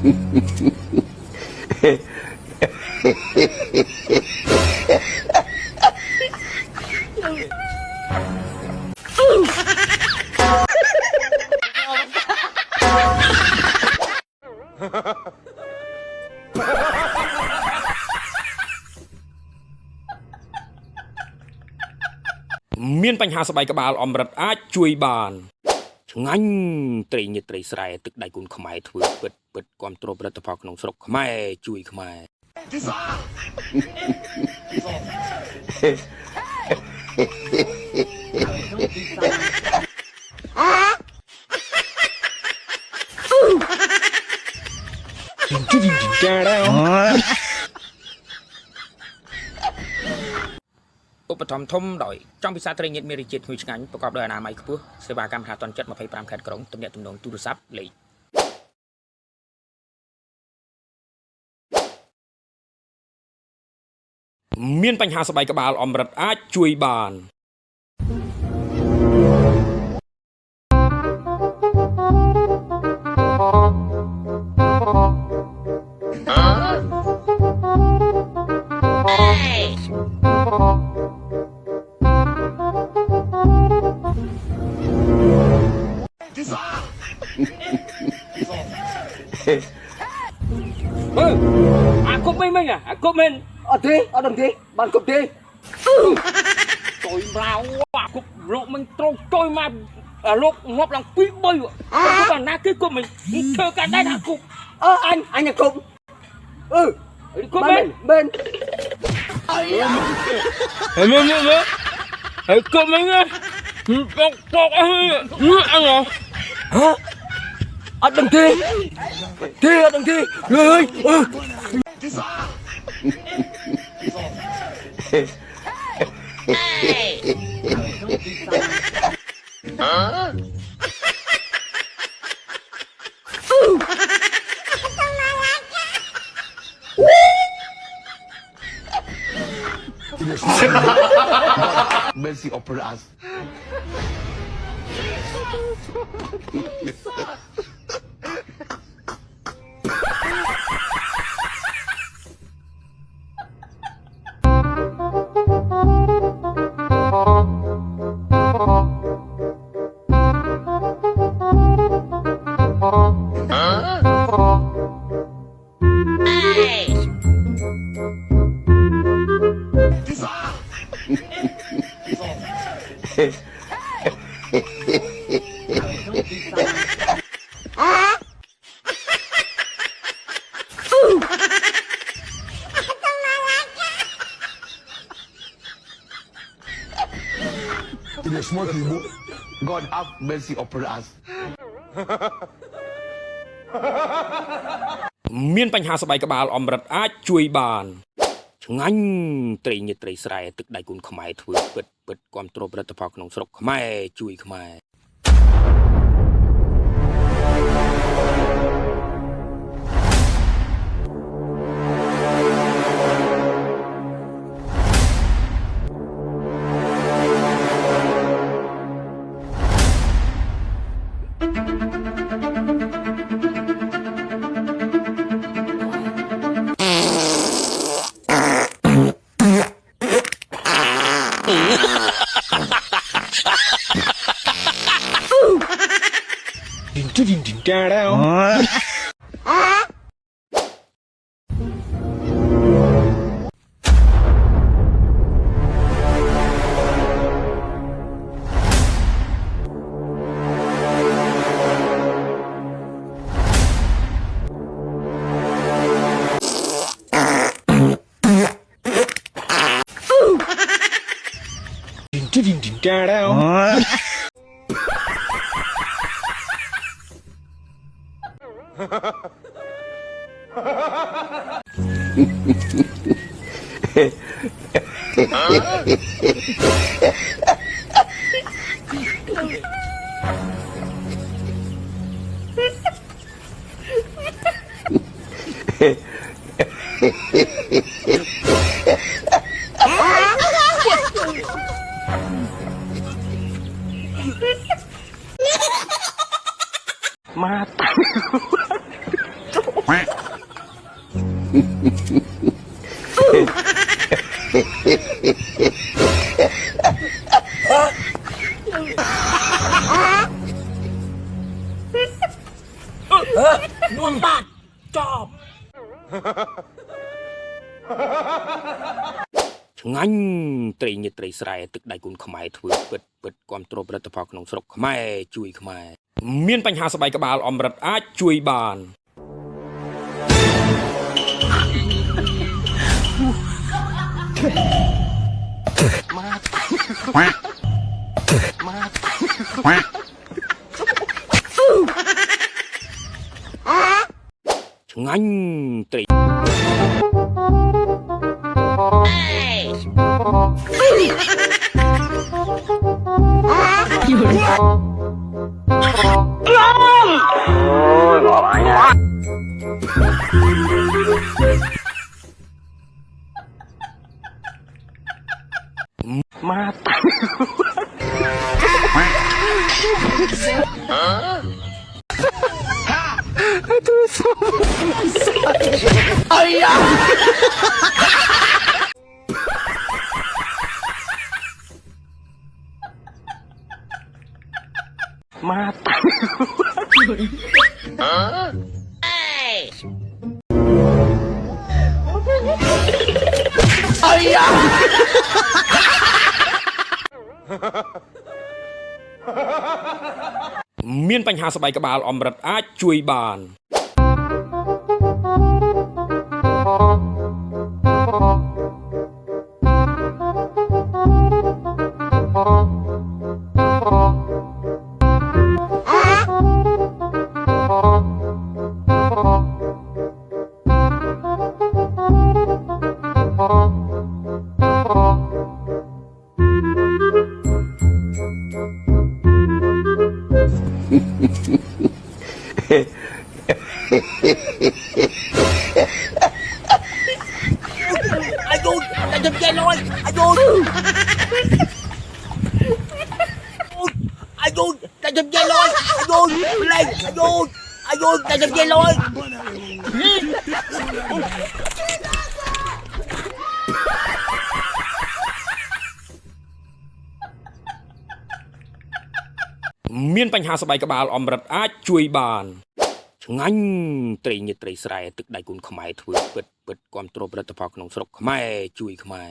មានបញ្ហាស្បែកក្បាលអមរិតអាចជួយបានឆ្ងាញ់ត្រីញិតត្រីស្រែទឹកដៃគុណខ្មែរធ្វើពិតគាំទ្រផលិតផលក្នុងស្រុកខ្មែរជួយខ្មែរឧបត្ថម្ភធំដោយចំពិសាត្រីញិតមានរសជាតិឈ្ងុយឆ្ងាញ់ប្រកបដោយអនាម័យខ្ពស់សេវាកម្មហៅតន់ចិត្ត25ខេត្តក្រុងទំនាក់ទំនងទូរស័ព្ទលេខមានបញ្ហាស្បែកក្បាលអមរិតអាចជួយបានអាគប់មិនអាគប់មិនអត់ទេអត់ដឹងទេបានគប់ទេតូចម្លៅអាគប់លោកមិនត្រង់តូចមកលោកងាប់ឡើង2 3គាត់ណាគេគប់មិនធ្វើការដែរថាគប់អញគប់គប់មិនហើយគប់មិនតកអើអត់ដឹងទេអត់ដឹងទេហើយMercy upon us. In a small book, God have mercy upon us. មានបញ្ហាស្បែកក្បាលអមរិតអាចជួយបានឆ្ងាញ់ត្រីញិតត្រីស្រែទឹកដៃគុណខ្មែរធ្វើពិតគាំទ្រផលិតផលក្នុងស្រុកខ្មែរជួយខ្មែរมาตาย នួនបាត់ចប់ឆ្ងាញ់ត្រីញិតត្រីស្រែទឹកដៃគុណខ្មែរធ្វើពិតគ្រប់គ្រងផលិតផលក្នុងស្រុកខ្មែរជួយខ្មែរមានបញ្ហាស្បែកក្បាលអមរិតអាចជួយបានឆ្ងាញ់ត្រីមានបញ្ហាស្បែកក្បាលអមរិតអាចជួយបានអាយុតែជិះចេញលុយអាយុតែជិះចេញលុយអាយុម្លេចអាយុតែជិះចេញលុយមានបញ្ហាស្បែកក្បាលអមរិតអាចជួយបានឆ្ងាញ់ត្រីញិតត្រីស្រែទឹកដៃគុណខ្មែរធ្វើពិតគ្រប់គ្រងផលិតផលក្នុងស្រុកខ្មែរជួយខ្មែរ